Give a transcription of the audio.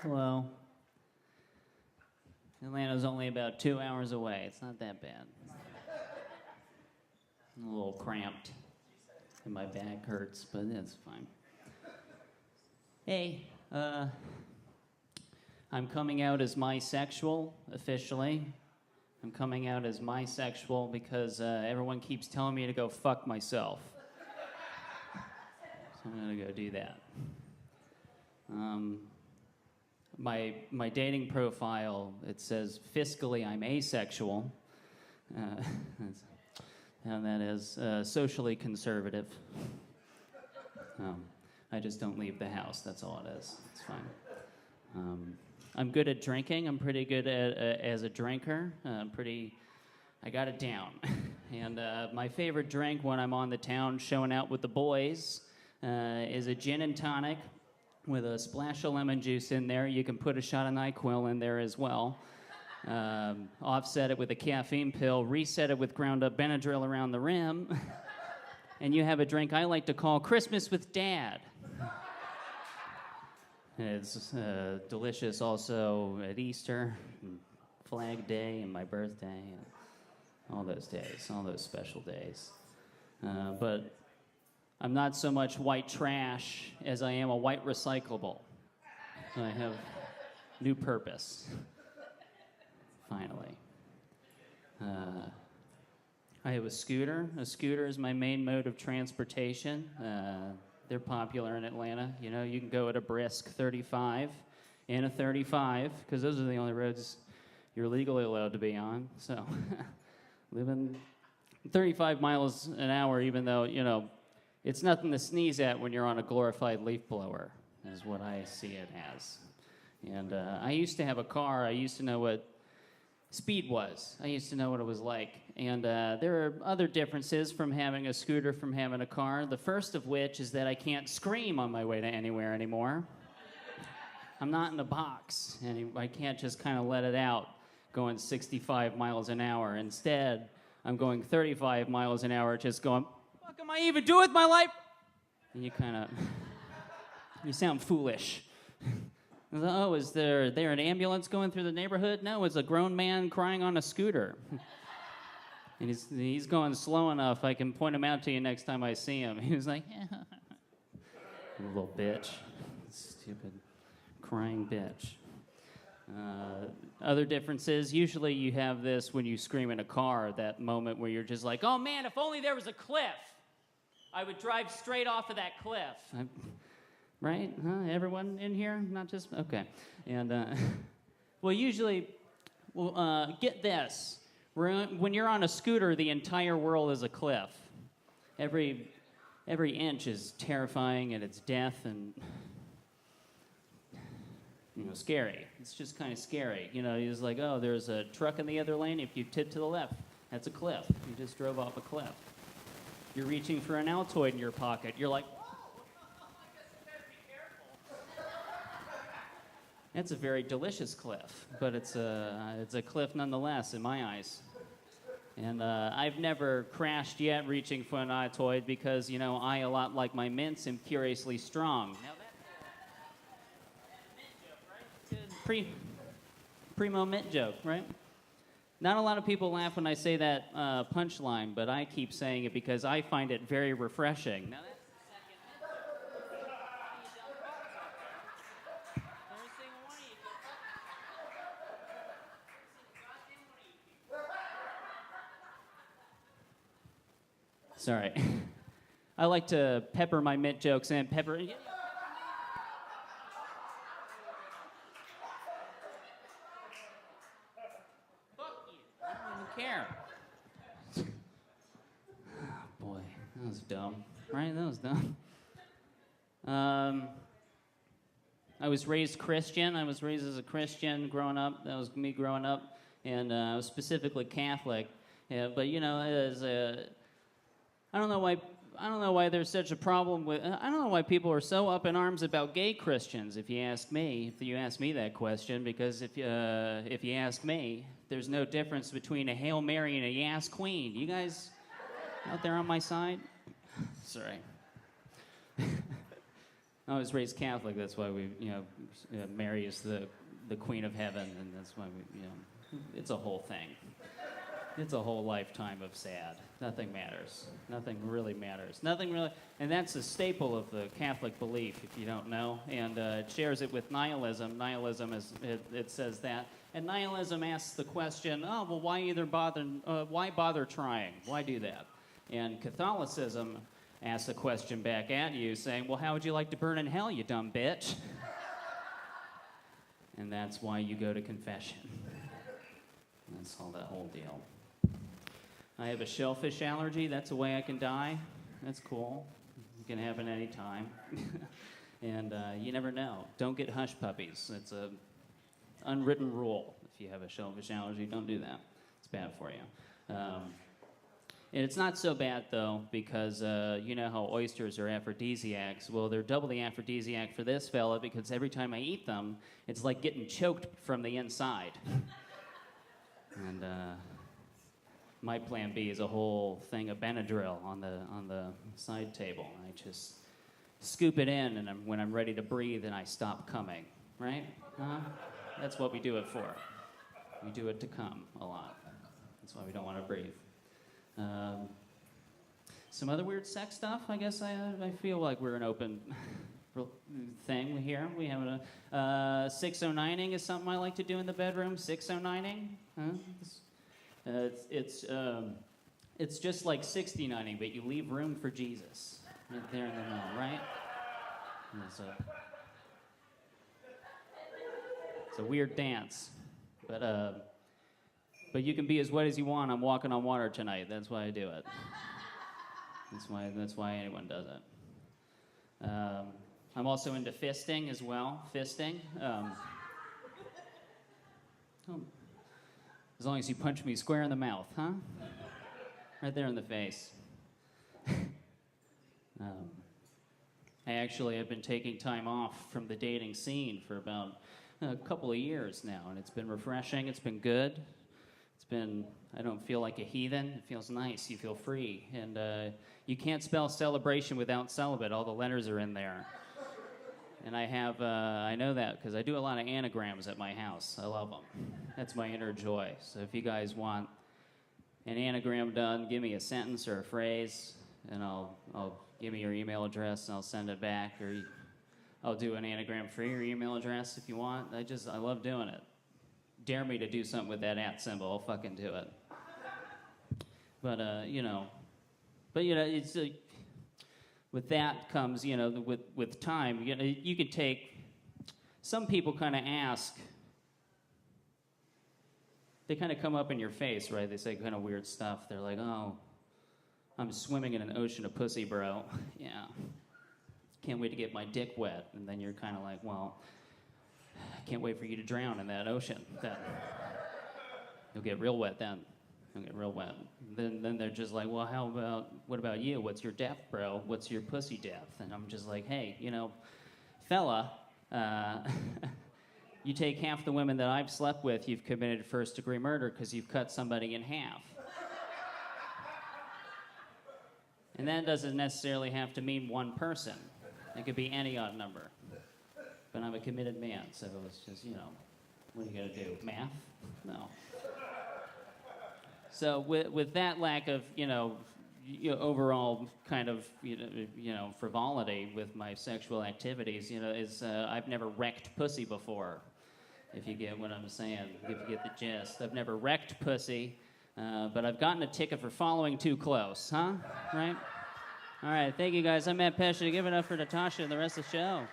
Hello. Atlanta's only about 2 hours away. It's not that bad. I'm a little cramped, and my back hurts, but it's fine. Hey, I'm coming out as bisexual, officially. I'm coming out as bisexual because everyone keeps telling me to go fuck myself. So I'm gonna go do that. My dating profile, it says fiscally I'm asexual, and that is socially conservative. I just don't leave the house, that's all it is. It's fine. I'm good at drinking. I'm pretty good as a drinker. I got it down. And my favorite drink when I'm on the town showing out with the boys is a gin and tonic with a splash of lemon juice in there. You can put a shot of NyQuil in there as well. Offset it with a caffeine pill, reset it with ground up Benadryl around the rim, and you have a drink I like to call Christmas with Dad. It's delicious also at Easter, and Flag Day, and my birthday, and all those days, all those special days. But I'm not so much white trash as I am a white recyclable. So I have new purpose, finally. I have a scooter. A scooter is my main mode of transportation. They're popular in Atlanta. You know, you can go at a brisk 35 and a 35, because those are the only roads you're legally allowed to be on. So living 35 miles an hour, even though, you know, it's nothing to sneeze at when you're on a glorified leaf blower, is what I see it as. And I used to have a car. I used to know what speed was. I used to know what it was like. And there are other differences from having a scooter from having a car. The first of which is that I can't scream on my way to anywhere anymore. I'm not in a box, and I can't just kind of let it out going 65 miles an hour. Instead, I'm going 35 miles an hour, just going, what am I even doing with my life? And you kind of, you sound foolish. Oh, is there an ambulance going through the neighborhood? No, it's a grown man crying on a scooter. And he's going slow enough, I can point him out to you next time I see him. He was like, little bitch. Stupid, crying bitch. Other differences, usually you have this when you scream in a car, that moment where you're just like, oh man, if only there was a cliff. I would drive straight off of that cliff. Right? Huh? Everyone in here? Not just... Okay. And, well, usually, get this. When you're on a scooter, the entire world is a cliff. Every inch is terrifying, and it's death, and, you know, scary. It's just kind of scary. You know, it's like, oh, there's a truck in the other lane. If you tip to the left, that's a cliff. You just drove off a cliff. You're reaching for an Altoid in your pocket. You're like, it's a very delicious cliff, but it's a cliff nonetheless in my eyes. And I've never crashed yet reaching for an Altoid because, you know, I, a lot like my mints, am curiously strong. Now that's a mint joke, right? Primo mint joke, right? Not a lot of people laugh when I say that punchline, but I keep saying it because I find it very refreshing. Now that's the second Every single one of you. Sorry. I like to pepper my mint jokes in. Fuck you. I don't even care. Oh, boy, that was dumb. Right? That was dumb. I was raised Christian. I was raised as a Christian growing up. That was me growing up, and I was specifically Catholic. Yeah, but you know, I don't know why there's such a problem with. I don't know why people are so up in arms about gay Christians. If you ask me that question, because if you ask me, there's no difference between a Hail Mary and a Yas Queen. You guys out there on my side? Sorry. I was raised Catholic. That's why we, Mary is the Queen of Heaven, and that's why we, it's a whole thing. It's a whole lifetime of sad. Nothing matters. Nothing really matters. Nothing really, and that's a staple of the Catholic belief, if you don't know. And it shares it with nihilism. Nihilism it says that, and nihilism asks the question, oh well, why bother trying? Why do that? And Catholicism asks a question back at you, saying, well, how would you like to burn in hell, you dumb bitch? And that's why you go to confession. That's all that whole deal. I have a shellfish allergy. That's a way I can die. That's cool. It can happen any time. And you never know. Don't get hush puppies. It's an unwritten rule. If you have a shellfish allergy, don't do that. It's bad for you. And it's not so bad, though, because you know how oysters are aphrodisiacs. Well, they're double the aphrodisiac for this fella because every time I eat them, it's like getting choked from the inside. And my plan B is a whole thing of Benadryl on the side table. I just scoop it in, and when I'm ready to breathe, and I stop coming, right? That's what we do it for. We do it to come a lot. That's why we don't want to breathe. Some other weird sex stuff, I guess I feel like we're an open thing here. We have a 609ing is something I like to do in the bedroom. 609ing? It's just like 69ing, but you leave room for Jesus. Right there in the middle, right? It's a weird dance. But you can be as wet as you want. I'm walking on water tonight. That's why I do it. That's why anyone does it. I'm also into fisting as well. Fisting. As long as you punch me square in the mouth, huh? Right there in the face. I've been taking time off from the dating scene for about a couple of years now, and it's been refreshing. It's been good. I don't feel like a heathen. It feels nice. You feel free. And you can't spell celebration without celibate. All the letters are in there. And I know that because I do a lot of anagrams at my house. I love them. That's my inner joy. So if you guys want an anagram done, give me a sentence or a phrase, and I'll give me your email address, and I'll send it back. Or I'll do an anagram for your email address if you want. I love doing it. Dare me to do something with that @ symbol, I'll fucking do it. But it's with that comes, with time, you could take. Some people kind of ask. They kind of come up in your face, right? They say kind of weird stuff. They're like, "Oh, I'm swimming in an ocean of pussy, bro." Yeah. Can't wait to get my dick wet. And then you're kind of like, well, I can't wait for you to drown in that ocean. You'll get real wet then. You'll get real wet. Then they're just like, well, what about you? What's your depth, bro? What's your pussy depth? And I'm just like, hey, fella, you take half the women that I've slept with, you've committed first-degree murder because you've cut somebody in half. And that doesn't necessarily have to mean one person. It could be any odd number. But I'm a committed man, so it's just, what are you going to do? Math? No. So with that lack of, overall kind of, frivolity with my sexual activities, I've never wrecked pussy before, if you get what I'm saying, if you get the gist. I've never wrecked pussy, but I've gotten a ticket for following too close, huh? Right? All right, thank you guys. I'm Matt Pechiney. Give it up for Natasha and the rest of the show.